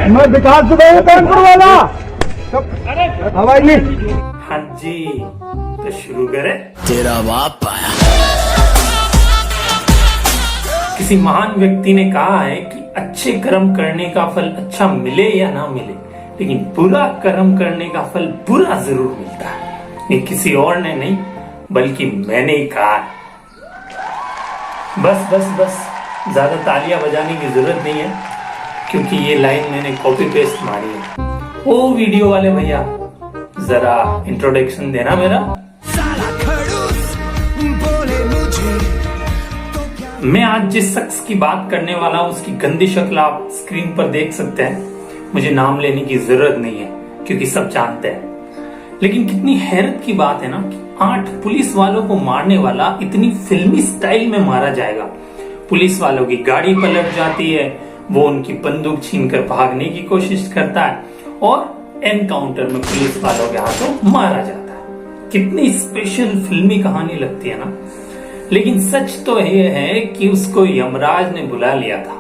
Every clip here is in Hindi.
मैं विकास दुबे हूँ कानपुर वाला। हवाई नहीं। तेरा बाप आया। किसी महान व्यक्ति ने कहा है कि अच्छे कर्म करने का फल अच्छा मिले या ना मिले, लेकिन बुरा कर्म करने का फल बुरा जरूर मिलता है। ये किसी और ने नहीं बल्कि मैंने ही कहा है। बस बस बस, ज्यादा तालियां बजाने की जरूरत नहीं है, क्योंकि ये लाइन मैंने कॉपी पेस्ट मारी है। ओ वीडियो वाले भैया, जरा इंट्रोडक्शन देना मेरा। मैं आज जिस शख्स की बात करने वाला हूं उसकी गंदी शक्ल आप स्क्रीन पर देख सकते हैं। मुझे नाम लेने की जरूरत नहीं है क्योंकि सब जानते हैं। लेकिन कितनी हैरत की बात है ना कि 8 पुलिस वालों को मारने वाला इतनी फिल्मी स्टाइल में मारा जाएगा। पुलिस वालों की गाड़ी पलट जाती है, वो उनकी बंदूक छीनकर भागने की कोशिश करता है और एनकाउंटर में पुलिस वालों के हाथों मारा जाता है। कितनी स्पेशल फिल्मी कहानी लगती है ना। लेकिन सच तो ये है कि उसको यमराज ने बुला लिया था।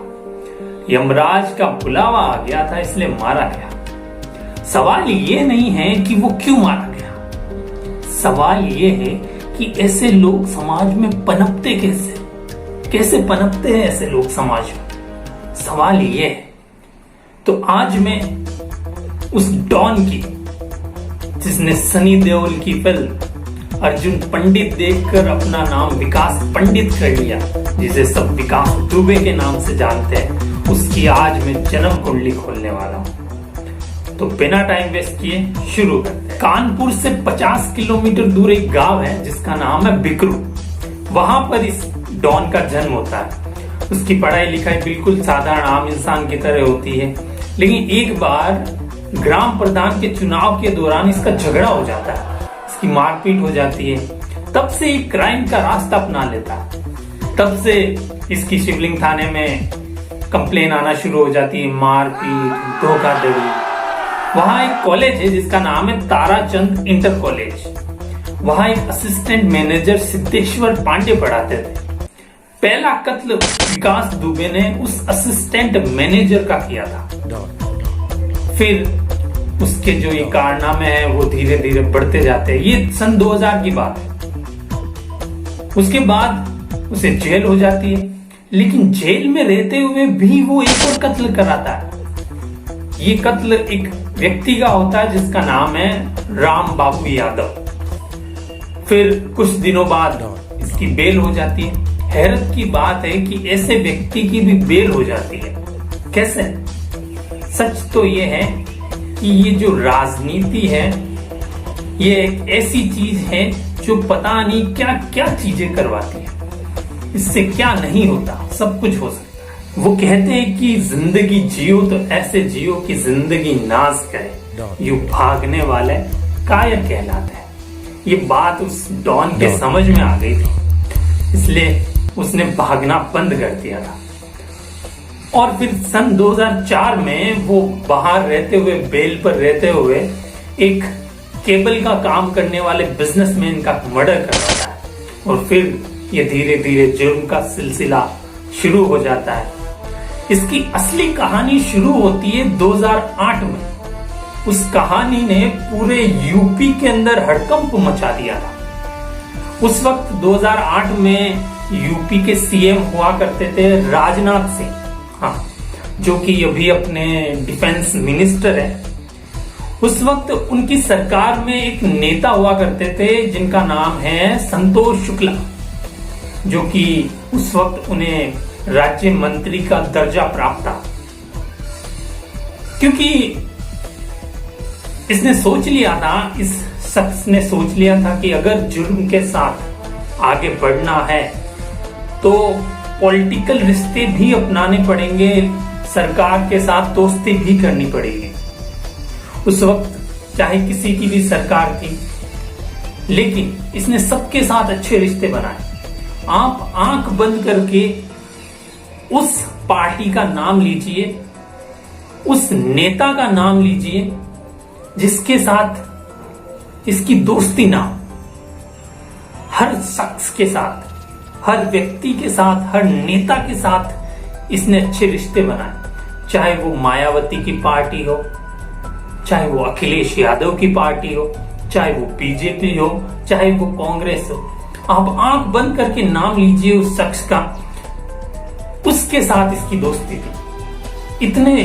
यमराज का बुलावा आ गया था, इसलिए मारा गया। सवाल ये नहीं है कि वो क्यों मारा गया, सवाल ये है कि ऐसे लोग समाज में पनपते कैसे पनपते हैं ऐसे लोग समाज में। सवाल ये है। तो आज मैं उस डॉन की, जिसने सनी देओल की फिल्म अर्जुन पंडित देखकर अपना नाम विकास पंडित कर लिया, जिसे सब विकास दुबे के नाम से जानते हैं, उसकी आज मैं जन्म कुंडली खोलने वाला हूं। तो बिना टाइम वेस्ट किए शुरू करते हैं। कानपुर से 50 किलोमीटर दूर एक गांव है जिसका नाम है बिकरू। वहां पर इस डॉन का जन्म होता है। उसकी पढ़ाई लिखाई बिल्कुल साधारण आम इंसान की तरह होती है। लेकिन एक बार ग्राम प्रधान के चुनाव के दौरान इसका झगड़ा हो जाता है, इसकी मारपीट हो जाती है। तब से एक क्राइम का रास्ता अपना लेता है। तब से इसकी शिवलिंग थाने में कंप्लेन आना शुरू हो जाती है, मारपीट, धोखाधड़ी। वहां एक कॉलेज है जिसका नाम है ताराचंद इंटर कॉलेज। वहां एक असिस्टेंट मैनेजर सिद्धेश्वर पांडे पढ़ाते थे। पहला कत्ल विकास दुबे ने उस असिस्टेंट मैनेजर का किया था। फिर उसके जो ये कारनामे हैं वो धीरे धीरे बढ़ते जाते हैं। ये सन 2000 की बात है। उसके बाद उसे जेल हो जाती है, लेकिन जेल में रहते हुए भी वो एक और कत्ल कराता है। ये कत्ल एक व्यक्ति का होता है जिसका नाम है राम बाबू यादव। फिर कुछ दिनों बाद इसकी बेल हो जाती है। हैरत की बात है कि ऐसे व्यक्ति की भी बेल हो जाती है। कैसे? सच तो ये है कि ये जो राजनीति है, ये एक ऐसी चीज है जो पता नहीं क्या क्या चीजें करवाती है। इससे क्या नहीं होता, सब कुछ हो सकता है। वो कहते हैं कि जिंदगी जियो तो ऐसे जियो कि जिंदगी नाज करे, यूं भागने वाले कायर कहलाते हैं। ये बात उस डॉन के समझ में आ गई थी, इसलिए उसने भागना बंद कर दिया था। और फिर सन 2004 में वो बाहर रहते हुए, बेल पर रहते हुए, एक केबल का काम करने वाले बिजनेसमैन का मर्डर कर देता है। और फिर ये धीरे धीरे जुर्म का सिलसिला शुरू हो जाता है। इसकी असली कहानी शुरू होती है 2008 में। उस कहानी ने पूरे यूपी के अंदर हड़कंप मचा दिया था। उस वक्त 2008 में यूपी के सीएम हुआ करते थे राजनाथ सिंह, हाँ, जो कि अभी अपने डिफेंस मिनिस्टर है। उस वक्त उनकी सरकार में एक नेता हुआ करते थे जिनका नाम है संतोष शुक्ला, जो कि उस वक्त उन्हें राज्य मंत्री का दर्जा प्राप्त था। क्योंकि इसने सोच लिया था, इस शख्स ने सोच लिया था कि अगर जुर्म के साथ आगे बढ़ना है तो पॉलिटिकल रिश्ते भी अपनाने पड़ेंगे, सरकार के साथ दोस्ती भी करनी पड़ेगी। उस वक्त चाहे किसी की भी सरकार थी, लेकिन इसने सबके साथ अच्छे रिश्ते बनाए। आप आंख बंद करके उस पार्टी का नाम लीजिए, उस नेता का नाम लीजिए जिसके साथ इसकी दोस्ती ना हो। हर शख्स के साथ, हर व्यक्ति के साथ, हर नेता के साथ इसने अच्छे रिश्ते बनाए। चाहे वो मायावती की पार्टी हो, चाहे वो अखिलेश यादव की पार्टी हो, चाहे वो बीजेपी हो, चाहे वो कांग्रेस हो, आप आंख बंद करके नाम लीजिए उस शख्स का, उसके साथ इसकी दोस्ती थी। इतने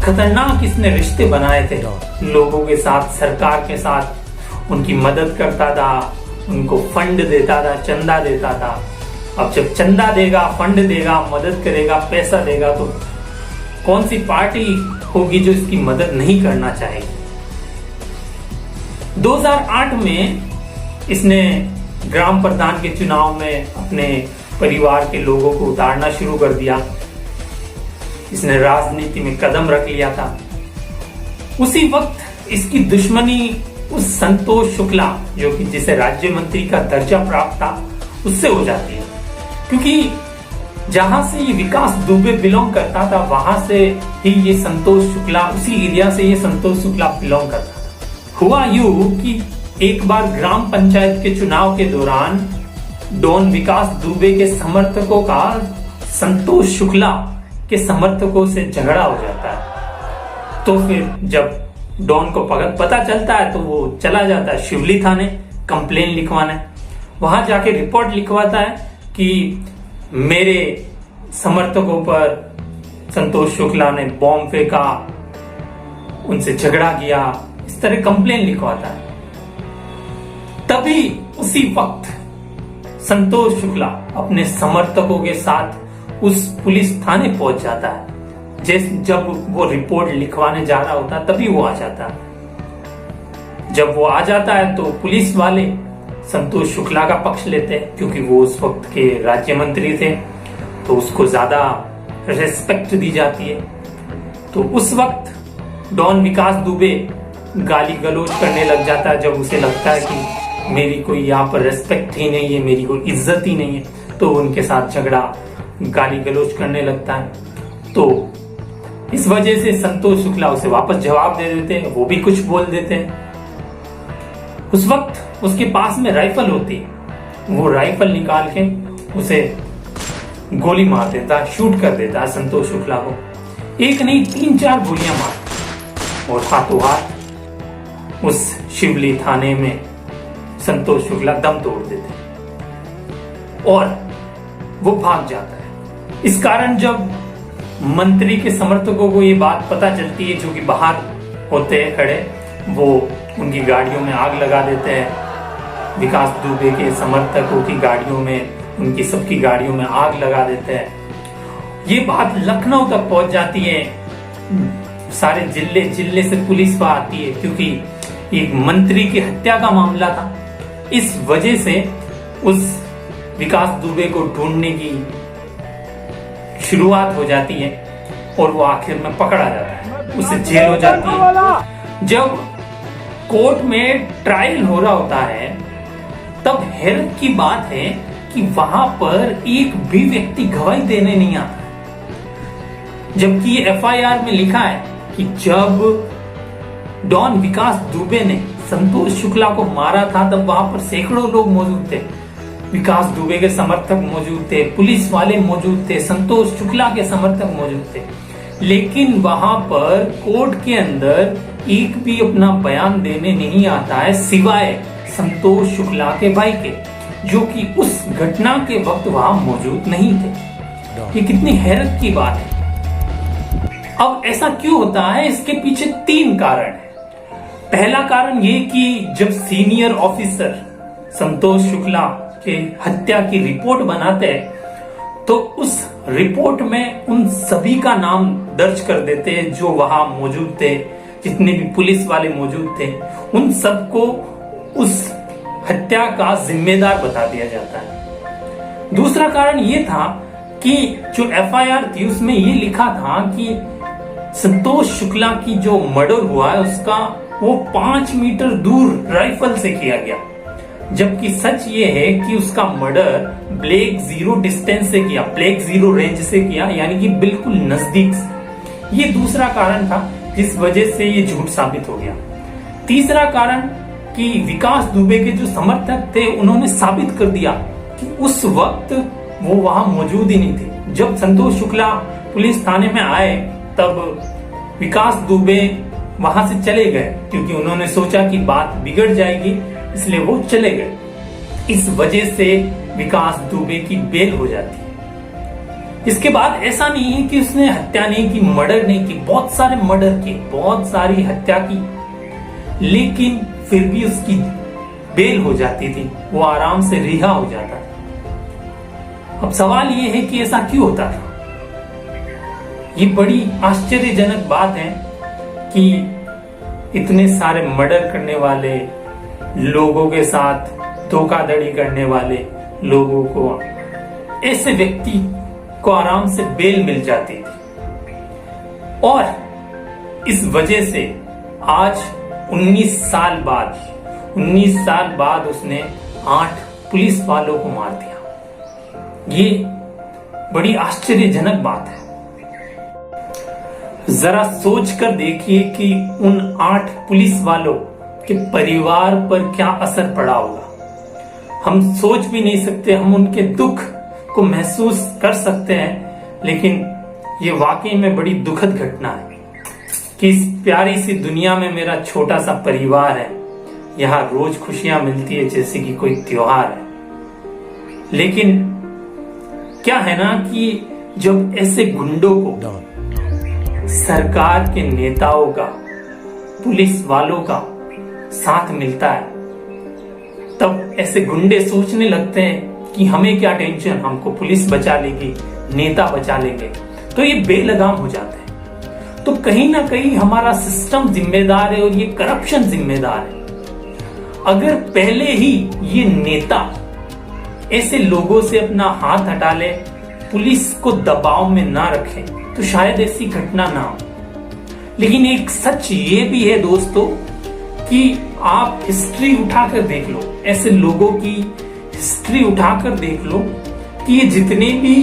खतरनाक इसने रिश्ते बनाए थे लोगों के साथ, सरकार के साथ, उनकी मदद करता था, उनको फंड देता था, चंदा देता था। अब जब चंदा देगा, फंड देगा, मदद करेगा, पैसा देगा, तो कौन सी पार्टी होगी जो इसकी मदद नहीं करना चाहेगी। 2008 में इसने ग्राम प्रधान के चुनाव में अपने परिवार के लोगों को उतारना शुरू कर दिया। इसने राजनीति में कदम रख लिया था। उसी वक्त इसकी दुश्मनी उस संतोष शुक्ला, जो कि जिसे राज्य मंत्री का दर्जा प्राप्त था, उससे हो जाती है। क्योंकि जहां से ये विकास दुबे बिलोंग करता था, वहां से ही ये संतोष शुक्ला, उसी एरिया से ये संतोष शुक्ला बिलोंग करता था। हुआ यूं कि एक बार ग्राम पंचायत के चुनाव के दौरान डॉन विकास दुबे के समर्थकों का संतोष शुक्ला के समर्थकों से झगड़ा हो जाता है। तो फिर जब डॉन को पता चलता है तो वो चला जाता है शिवली थाने कंप्लेन लिखवाने। वहां जाके रिपोर्ट लिखवाता है कि मेरे समर्थकों पर संतोष शुक्ला ने बॉम्ब फेंका, उनसे झगड़ा किया, इस तरह कंप्लेन लिखवाता है। तभी उसी वक्त संतोष शुक्ला अपने समर्थकों के साथ उस पुलिस थाने पहुंच जाता है। जब वो रिपोर्ट लिखवाने जा रहा होता तभी वो आ जाता है। जब वो आ जाता है तो पुलिस वाले संतोष शुक्ला का पक्ष लेते हैं, क्योंकि वो उस वक्त के राज्य मंत्री थे, तो उसको ज्यादा रेस्पेक्ट दी जाती है। तो उस वक्त डॉन विकास दुबे गाली गलौज करने लग जाता है। जब उसे लगता है कि मेरी कोई यहाँ पर रेस्पेक्ट ही नहीं है, मेरी कोई इज्जत ही नहीं है, तो उनके साथ झगड़ा, गाली गलौज करने लगता है। तो इस वजह से संतोष शुक्ला उसे वापस जवाब दे देते हैं, वो भी कुछ बोल देते हैं। उस वक्त उसके पास में राइफल होती है, वो राइफल निकाल के उसे गोली मार देता है, शूट कर देता है संतोष शुक्ला को। एक नहीं 3-4 गोलियां मार, और हाथों हाथ उस शिवली थाने में संतोष शुक्ला दम तोड़ देते और वो भाग जाता है। इस कारण जब मंत्री के समर्थकों को ये बात पता चलती है, जो कि बाहर होते हैं खड़े, वो उनकी गाड़ियों में आग लगा देते हैं। विकास दुबे के समर्थकों की गाड़ियों में, उनकी सबकी गाड़ियों में आग लगा देते हैं। ये बात लखनऊ तक पहुंच जाती है। सारे जिले से पुलिस वहां आती है, क्योंकि एक मंत्री की हत्या का मामला था। इस वजह से उस विकास दुबे को ढूंढने की शुरुआत हो जाती है और वो आखिर में पकड़ा जाता है, उसे जेल हो जाती है। जब कोर्ट में ट्रायल हो रहा होता है, तब हैरत की बात है कि वहां पर एक भी व्यक्ति गवाही देने नहीं आता, जबकि एफआईआर में लिखा है कि जब डॉन विकास दुबे ने संतोष शुक्ला को मारा था, तब वहां पर सैकड़ों लोग मौजूद थे। विकास दुबे के समर्थक मौजूद थे, पुलिस वाले मौजूद थे, संतोष शुक्ला के समर्थक मौजूद थे। लेकिन वहां पर कोर्ट के अंदर एक भी अपना बयान देने नहीं आता है, सिवाय संतोष शुक्ला के भाई के, जो कि उस घटना के वक्त वहां मौजूद नहीं थे। ये कितनी हैरत की बात है। अब ऐसा क्यों होता है? इसके पीछे 3 कारण है। पहला कारण ये कि जब सीनियर ऑफिसर संतोष शुक्ला के हत्या की रिपोर्ट बनाते हैं, तो उस रिपोर्ट में उन सभी का नाम दर्ज कर देते हैं जो वहां मौजूद थे, जितने भी पुलिस वाले मौजूद थे, उन सबको उस हत्या का जिम्मेदार बता दिया जाता है। दूसरा कारण ये था कि जो एफआईआर थी उसमें ये लिखा था कि संतोष शुक्ला की जो मर्डर हुआ है उसका वो 5 मीटर दूर राइफल से किया गया, जबकि सच ये है कि उसका मर्डर ब्लैक जीरो डिस्टेंस से किया, ब्लैक जीरो रेंज से किया, यानी कि बिल्कुल नजदीक से। ये दूसरा कारण था जिस वजह से ये झूठ साबित हो गया। तीसरा कारण कि विकास दुबे के जो समर्थक थे उन्होंने साबित कर दिया कि उस वक्त वो वहां मौजूद ही नहीं थे। जब संतोष शुक्ला पुलिस थाने में आए तब विकास दुबे वहां से चले गए, क्योंकि उन्होंने सोचा कि बात बिगड़ जाएगी, इसलिए वो चले गए। इस वजह से विकास दुबे की बेल हो जाती है। इसके बाद ऐसा नहीं है कि उसने हत्या नहीं की, मर्डर नहीं की, बहुत सारे मर्डर किए, बहुत सारी हत्या की, लेकिन फिर भी उसकी बेल हो जाती थी, वो आराम से रिहा हो जाता था। अब सवाल ये है कि ऐसा क्यों होता था? ये बड़ी आश्चर्यजनक बात है कि इतने सारे मर्डर करने वाले लोगों के साथ धोखाधड़ी करने वाले लोगों को, ऐसे व्यक्ति को आराम से बेल मिल जाती थी। और इस वजह से आज 19 साल बाद उसने 8 पुलिस वालों को मार दिया। ये बड़ी आश्चर्यजनक बात है। जरा सोच कर देखिए कि उन 8 पुलिस वालों के परिवार पर क्या असर पड़ा होगा। हम सोच भी नहीं सकते, हम उनके दुख को महसूस कर सकते हैं, लेकिन ये वाकई में बड़ी दुखद घटना है कि इस प्यारी सी दुनिया में मेरा छोटा सा परिवार है, यहाँ रोज खुशियां मिलती है जैसे कि कोई त्योहार है। लेकिन क्या है ना कि जब ऐसे गुंडों को सरकार के नेताओं का, पुलिस वालों का साथ मिलता है, तब ऐसे गुंडे सोचने लगते हैं कि हमें क्या टेंशन, हमको पुलिस बचा लेगी, नेता बचा लेंगे, तो ये बेलगाम हो जाते हैं। तो कहीं ना कहीं हमारा सिस्टम जिम्मेदार है और ये करप्शन जिम्मेदार है। अगर पहले ही ये नेता ऐसे लोगों से अपना हाथ हटा ले, पुलिस को दबाव में ना रखे, तो शायद ऐसी घटना ना हो। लेकिन एक सच ये भी है दोस्तों कि आप हिस्ट्री उठाकर देख लो, ऐसे लोगों की हिस्ट्री उठाकर देख लो कि ये जितने भी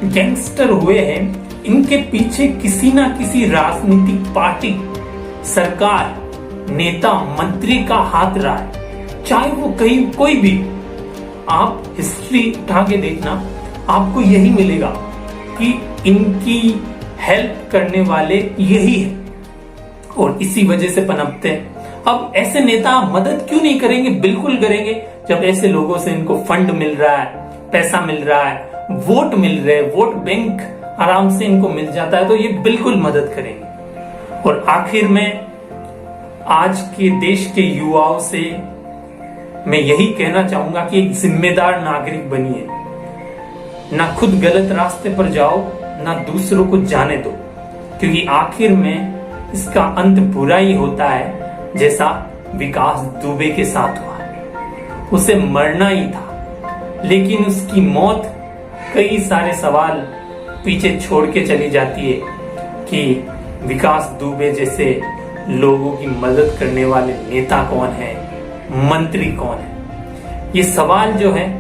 गैंगस्टर हुए हैं, इनके पीछे किसी ना किसी राजनीतिक पार्टी, सरकार, नेता, मंत्री का हाथ रहा है, चाहे वो कहीं कोई भी। आप हिस्ट्री उठा के देखना, आपको यही मिलेगा कि इनकी हेल्प करने वाले यही है और इसी वजह से पनपते हैं। अब ऐसे नेता मदद क्यों नहीं करेंगे? बिल्कुल करेंगे। जब ऐसे लोगों से इनको फंड मिल रहा है, पैसा मिल रहा है, वोट मिल रहे, वोट बैंक आराम से इनको मिल जाता है, तो ये बिल्कुल मदद करेंगे। और आखिर में आज के देश के युवाओं से मैं यही कहना चाहूंगा कि एक जिम्मेदार नागरिक बनिए, ना खुद गलत रास्ते पर जाओ, ना दूसरों को जाने दो, क्योंकि आखिर में इसका अंत बुरा ही होता है, जैसा विकास दुबे के साथ हुआ। उसे मरना ही था, लेकिन उसकी मौत कई सारे सवाल पीछे छोड़ के चली जाती है कि विकास दुबे जैसे लोगों की मदद करने वाले नेता कौन है, मंत्री कौन है। ये सवाल जो है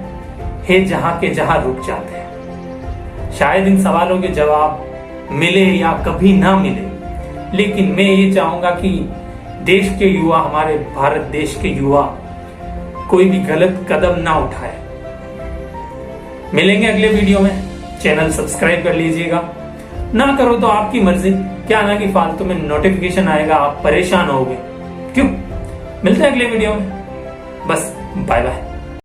जहां के जहां रुक जाते हैं। शायद इन सवालों के जवाब मिले या कभी ना मिले, लेकिन मैं ये चाहूंगा कि देश के युवा, हमारे भारत देश के युवा कोई भी गलत कदम ना उठाए। मिलेंगे अगले वीडियो में। चैनल सब्सक्राइब कर लीजिएगा, ना करो तो आपकी मर्जी। क्या ना कि फालतू में नोटिफिकेशन आएगा, आप परेशान होगे। क्यों? मिलते हैं अगले वीडियो में। बस बाय बाय।